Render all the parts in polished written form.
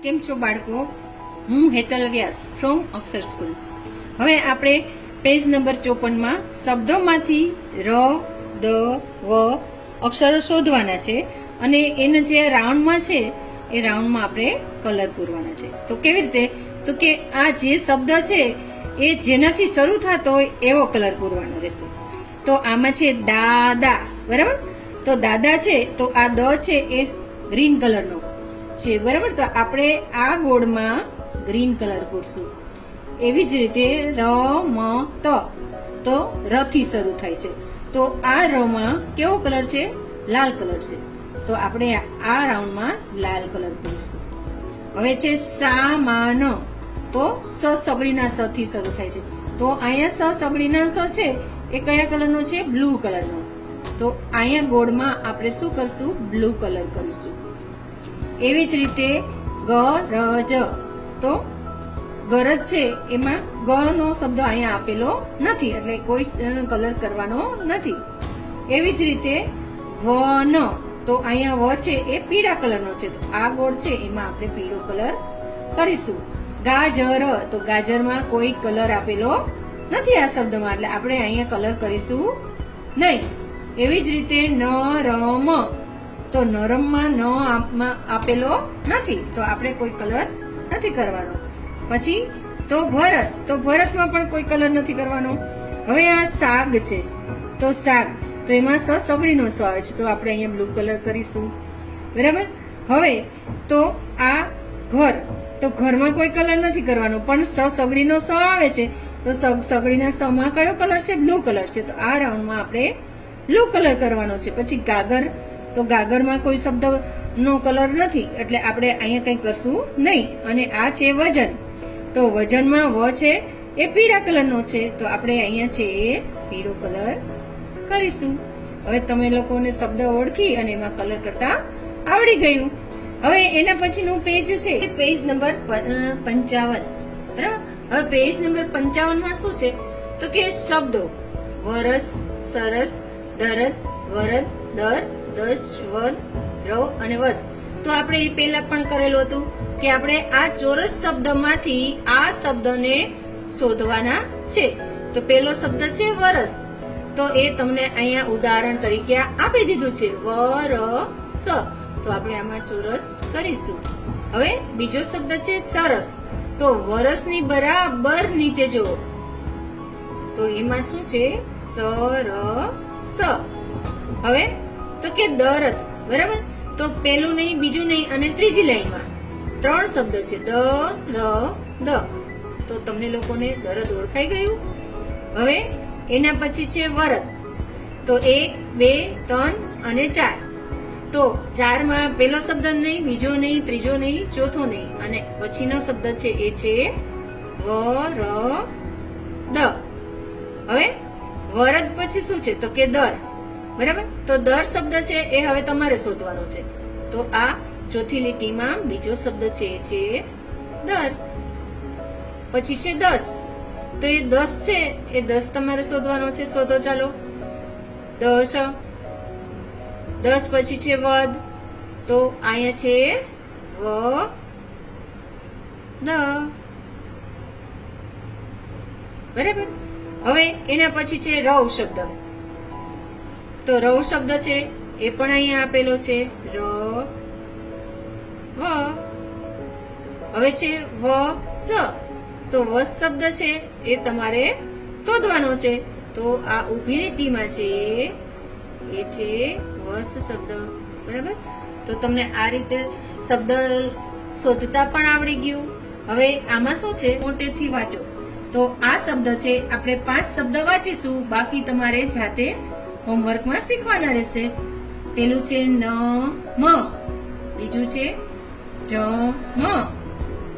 કેમ છો બાળકો? હું હેતલ વ્યાસ ફ્રોમ અક્ષર સ્કૂલ. હવે આપણે પેજ નંબર 54 માં શબ્દોમાંથી ર, દ, વ અક્ષરો શોધવાના છે અને એનો જે રાઉન્ડમાં છે એ રાઉન્ડમાં આપણે કલર પૂરવાના છે. તો કેવી રીતે? તો કે આ જે શબ્દ છે એ જેનાથી શરૂ થતો હોય એવો કલર પૂરવાનો રહેશે. તો આમાં છે દાદા, બરાબર? તો દાદા છે તો આ દ છે એ ગ્રીન કલરનો છે, બરાબર? તો આપણે આ ગોળમાં ગ્રીન કલર પૂરશું. એવી જ રીતે રમત, તો ર થી શરૂ થાય છે, તો આ ર માં કેવો કલર છે? લાલ કલર છે, તો આપણે આ રાઉન્ડમાં લાલ કલર પૂરશું. હવે છે સામાન, તો સ સગડીના સ થી શરૂ થાય છે, તો અહીંયા સ સગડીના સ છે એ કયા કલરનો છે? બ્લુ કલરનો, તો અહીંયા ગોળમાં આપણે શું કરશું? બ્લુ કલર કરીશું. એવી જ રીતે ગરજ, તો ગરજ છે એમાં ગ નો શબ્દ અહીંયા આપેલો નથી એટલે કોઈ કલર કરવાનો નથી. એવી જ રીતે વન, તો અહીંયા વ છે એ પીળા કલરનો છે, તો આ ગોળ છે એમાં આપણે પીળો કલર કરીશું. ગાજર, તો ગાજરમાં કોઈ કલર આપેલો નથી આ શબ્દમાં એટલે આપણે અહીંયા કલર કરીશું નહીં. એવી જ રીતે નરમ, તો નરમમાં ન આપેલો નથી તો આપણે કોઈ કલર નથી કરવાનો. પછી તો ભરત, તો ભરતમાં પણ કોઈ કલર નથી કરવાનો. હવે આ શાક છે, તો શાક, તો એમાં સ સગડીનો સ આવે છે, તો આપણે અહીંયા બ્લુ કલર કરીશું, બરાબર? હવે તો આ ઘર, તો ઘરમાં કોઈ કલર નથી કરવાનો પણ સ સગડીનો સ આવે છે, તો સગડીના સ માં કયો કલર છે? બ્લુ કલર છે, તો આ રાઉન્ડમાં આપણે બ્લુ કલર કરવાનો છે. પછી ગાગર, તો ગાગરમાં કોઈ શબ્દ નો કલર નથી એટલે આપણે અહીંયા કંઈ કરશું નહીં. અને આ છે વજન, તો વજનમાં વ છે એ પીળા કલરનો છે, તો આપણે અહીંયા છે એ પીળો કલર કરીશું. હવે તમે લોકોને શબ્દ ઓળખી અને એમાં કલર કરતા આવડી ગયું. હવે એના પછીનું પેજ છે એ પેજ નંબર 55, બરાબર? હવે પેજ નંબર 55 માં શું છે? તો કે શબ્દો વરસ, સરસ, દરદ, વરદ, દર, દસ, વદ, રવ અને વસ. તો આપણે એ પહેલા પણ કરેલું હતું કે આપણે આ ચોરસ શબ્દમાંથી આ શબ્દને શોધવાના છે. તો પહેલો શબ્દ છે વરસ, તો એ તમને અહીંયા ઉદાહરણ તરીકે આપી દીધું છે વરસ, તો આપણે આમાં ચોરસ કરીશું. હવે બીજો શબ્દ છે સરસ, તો વરસની બરાબર નીચે જુઓ તો એમાં શું છે? સરસ. હવે તો કે દરદ, બરાબર? તો પેલું નહીં, બીજું નહીં અને ત્રીજી લાઈનમાં 3 શબ્દ છે દ, ર, દ, તો તમને લોકોને દરદ ઓળખાઈ ગયું. હવે એના પછી છે વરદ, તો 1, 2, 3 અને 4, તો 4 માં પેલો શબ્દ નહીં, બીજો નહીં, ત્રીજો નહીં, ચોથો નહીં અને પછીનો શબ્દ છે એ છે વરદ. હવે વરદ પછી શું છે? તો કે દર, બરાબર? તો દર શબ્દ છે એ હવે તમારે શોધવાનો છે, તો આ ચોથી લીટીમાં બીજો શબ્દ છે એ છે દર. પછી છે 10, તો એ 10 છે એ 10 તમારે શોધવાનો છે, શોધો ચાલો. 10, 10 પછી છે વદ, તો અહીંયા છે વ, દ, બરાબર? હવે એના પછી છે રવ શબ્દ, તો રવ શબ્દ છે એ પણ અહીંયા આપેલો છે ર, વ. હવે છે વ, સ, તો વસ શબ્દ છે એ તમારે શોધવાનો છે, તો આ ઊભી લીટીમાં છે એ છે વસ શબ્દ, બરાબર? તો તમને આ રીતે શબ્દ શોધતા પણ આવડી ગયું. હવે આમાં શું છે? મોટેથી વાંચો. તો આ શબ્દ છે આપણે 5 શબ્દ વાંચીશું, બાકી તમારે જાતે હોમવર્કમાં શીખવાના રહેશે. પેલું છે ન, મ, બીજું છે જ, મ,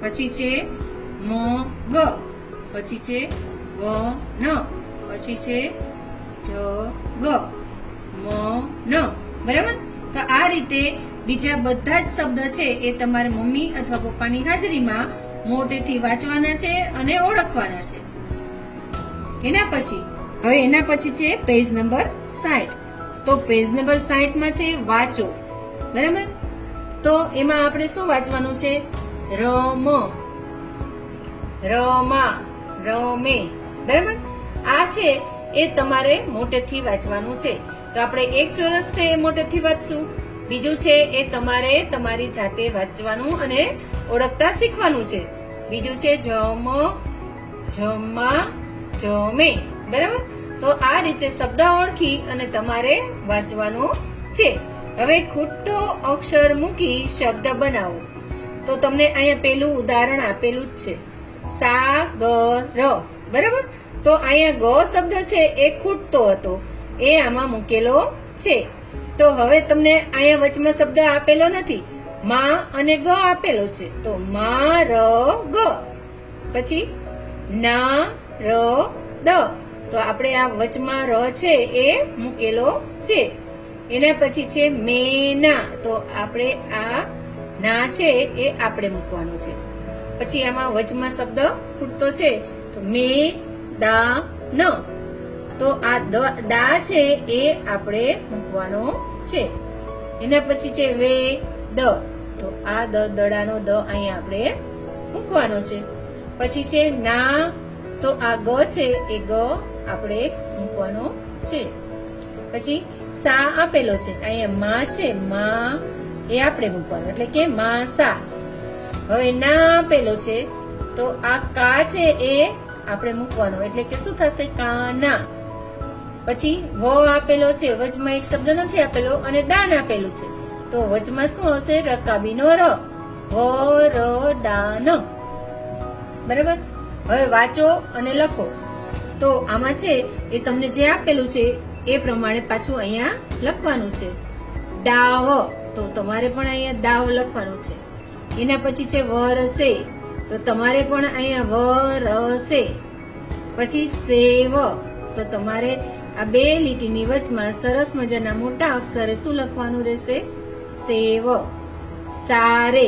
પછી છે મ, ગ, પછી છે વ, ન, પછી છે જ, ગ, મ, ન, બરાબર? તો આ રીતે બીજા બધા જ શબ્દ છે એ તમારે મમ્મી અથવા પપ્પાની હાજરીમાં મોટેથી વાંચવાના છે અને ઓળખવાના છે. એના પછી છે પેજ નંબર 60. તો પેજ નંબર 60 માં છે વાંચો, બરાબર? તો એમાં આપણે શું વાંચવાનું છે? રમ, રમા, રમે. બરાબર? આ છે એ તમારે મોટેથી વાંચવાનું છે. તો આપણે એક ચોરસ છે એ મોટેથી વાંચશું. બીજું છે એ તમારે તમારી જાતે વાંચવાનું અને ઓળખતા શીખવાનું છે. બીજું છે જમ, જમા, જમે. બરાબર? તો આ રીતે શબ્દ ઓળખી અને તમારે વાંચવાનો છે. હવે ખૂટતો અક્ષર મૂકી શબ્દ બનાવો. તો તમને અહીંયા પેલું ઉદાહરણ આપેલું જ છે, સાગર. બરાબર? તો અહીંયા ગ શબ્દ છે એ ખૂટતો હતો, એ આમાં મૂકેલો છે. તો હવે તમને અહીંયા વચમાં શબ્દ આપેલો નથી, મા અને ગ આપેલો છે. તો મા ર ગ, પછી ના ર દ. તો આપણે આ વચમાં ર છે એ મૂકેલો છે. એના પછી છે મેના. તો આપણે આ ના છે એ આપણે મૂકવાનું છે. પછી આમાં વચમાં શબ્દ ખૂટતો છે, તો મે દા ન. તો આ દા છે એ આપણે મૂકવાનો છે. એના પછી છે વે દ. તો આ દડાનો દ અહીંયા આપણે મૂકવાનો છે. પછી છે ના. તો આ ગ છે એ ગ આપણે મૂકવાનો છે. પછી સા આપેલો છે, અહીંયા મા છે, મા એ આપણે મૂકવાનો, એટલે કે મા સા. હવે ના આપેલો છે, તો આ કા છે એ આપણે મૂકવાનો, એટલે કે શું થશે? કાના. પછી વ આપેલો છે, વચમાં એક શબ્દ નથી આપેલો અને દાન આપેલું છે, તો વચમાં શું હશે? રકાબીનો ર. વ ર દાન. બરાબર? હવે વાંચો અને લખો. તો આમાં છે એ તમને જે આપેલું છે એ પ્રમાણે પાછું અહીંયા લખવાનું છે. ડાવ. તો તમારે પણ અહીંયા દાવ લખવાનું છે. એના પછી છે વરસે. તો તમારે પણ અહીંયા વરસે. પછી સેવ. તો તમારે આ બે લીટીની વચમાં સરસ મજાના મોટા અક્ષરે શું લખવાનું રહેશે? સેવ. સારે.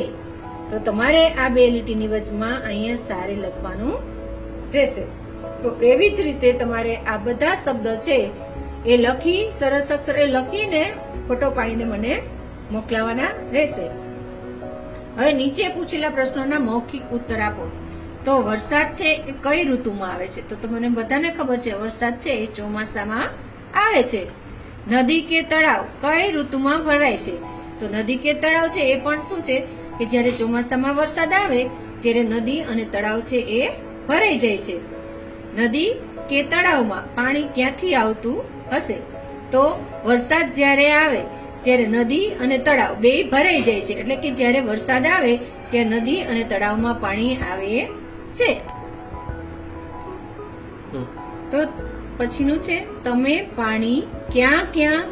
તો તમારે આ બે લીટીની વચમાં અહીંયા સારે લખવાનું રહેશે. તો એવી જ રીતે તમારે આ બધા શબ્દ છે એ લખી, સરસ અક્ષરે લખીને ફોટો પાડીને મને મોકલાવાના રહેશે. હવે નીચે પૂછેલા પ્રશ્નોના મૌખિક ઉત્તર આપો. તો વરસાદ છે એ કઈ ઋતુમાં આવે છે? તો તમને બધાને ખબર છે વરસાદ છે એ ચોમાસામાં આવે છે. નદી કે તળાવ કઈ ઋતુમાં ભરાય છે? તો નદી કે તળાવ છે એ પણ શું છે કે જ્યારે ચોમાસામાં વરસાદ આવે ત્યારે નદી અને તળાવ છે એ ભરાઈ જાય છે. નદી કે તળાવમાં પાણી ક્યાંથી આવતું હશે? તો વરસાદ જ્યારે આવે ત્યારે નદી અને તળાવ બે ભરાઈ જાય છે, એટલે કે જ્યારે વરસાદ આવે ત્યારે નદી અને તળાવમાં પાણી આવે છે. તો પછીનું છે તમે પાણી ક્યાં ક્યાં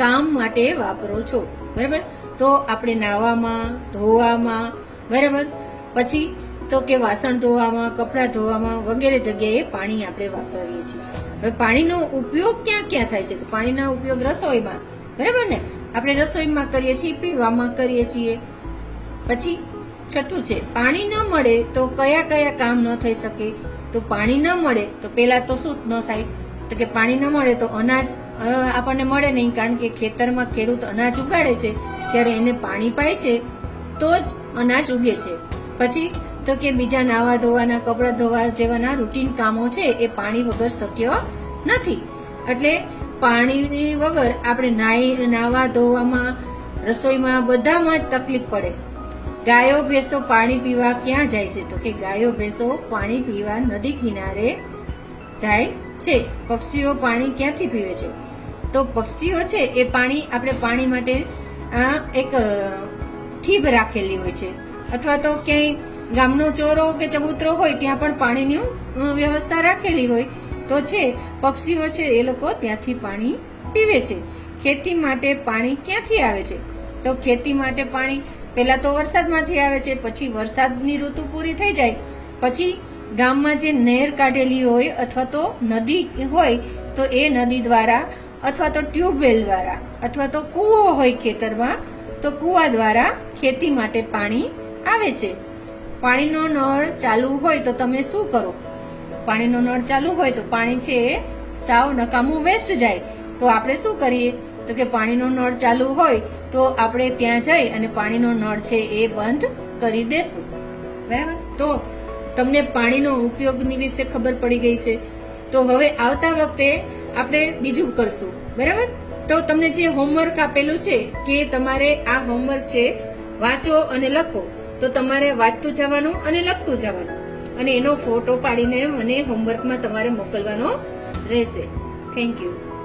કામ માટે વાપરો છો? બરાબર? તો આપણે નાહવામાં, ધોવામાં, બરાબર, પછી તો કે વાસણ ધોવામાં, કપડાં ધોવામાં વગેરે જગ્યાએ પાણી આપણે વાપરીએ છીએ. હવે પાણીનો ઉપયોગ ક્યાં ક્યાં થાય છે? તો પાણીનો ઉપયોગ રસોઈમાં, બરાબર ને? આપણે રસોઈમાં કરીએ છીએ, પીવામાં કરીએ છીએ. પછી છઠ્ઠું છે પાણી ન મળે તો કયા કયા કામ ન થઈ શકે? તો પાણી ન મળે તો પેલા તો શું ન થાય? તો કે પાણી ન મળે તો અનાજ આપણને મળે નહીં, કારણ કે ખેતરમાં ખેડૂત અનાજ ઉગાડે છે ત્યારે એને પાણી પાય છે તો જ અનાજ ઉગે છે. પછી તો કે બીજા નાવા ધોવાના, કપડાં ધોવા જેવાના રૂટીન કામો છે એ પાણી વગર શક્ય નથી. એટલે પાણી વગર આપણે નાવા ધોવામાં, રસોઈમાં બધામાં જ તકલીફ પડે. ગાયો ભેંસો પાણી પીવા ક્યાં જાય છે? તો કે ગાયો ભેંસો પાણી પીવા નદી કિનારે જાય છે. પક્ષીઓ પાણી ક્યાંથી પીવે છે? તો પક્ષીઓ છે એ પાણી, આપણે પાણી માટે એક ઠીબ રાખેલી હોય છે, અથવા તો ક્યાંય ગામનો ચોરો કે ચબૂતરો હોય ત્યાં પણ પાણીની વ્યવસ્થા રાખેલી હોય તો છે પક્ષીઓ છે એ લોકો ત્યાંથી પાણી પીવે છે. ખેતી માટે પાણી ક્યાંથી આવે છે? તો ખેતી માટે પાણી પહેલા તો વરસાદમાંથી આવે છે, પછી વરસાદની ઋતુ પૂરી થઈ જાય પછી ગામમાં જે નહેર કાઢેલી હોય અથવા તો નદી હોય તો એ નદી દ્વારા, અથવા તો ટ્યુબવેલ દ્વારા, અથવા તો કૂવો હોય ખેતરમાં તો કૂવા દ્વારા ખેતી માટે પાણી આવે છે. પાણીનો નળ ચાલુ હોય તો તમે શું કરો? પાણીનો નળ ચાલુ હોય તો પાણી છે સાવ નકામું વેસ્ટ જાય. તો આપણે શું કરીએ? તો કે પાણીનો નળ ચાલુ હોય તો આપણે ત્યાં જઈ અને પાણીનો નળ છે એ બંધ કરી દેશું. બરાબર. તો તમને પાણીનો ઉપયોગની વિશે ખબર પડી ગઈ છે. તો હવે આવતા વખતે આપણે બીજું કરશું. બરાબર. તો તમને જે હોમવર્ક આપેલું છે કે તમારે આ હોમવર્ક છે વાંચો અને લખો, તો તમારે વાંચતું જવાનું અને લખતું જવાનું અને એનો ફોટો પાડીને મને હોમવર્કમાં તમારે મોકલવાનો રહેશે. Thank you.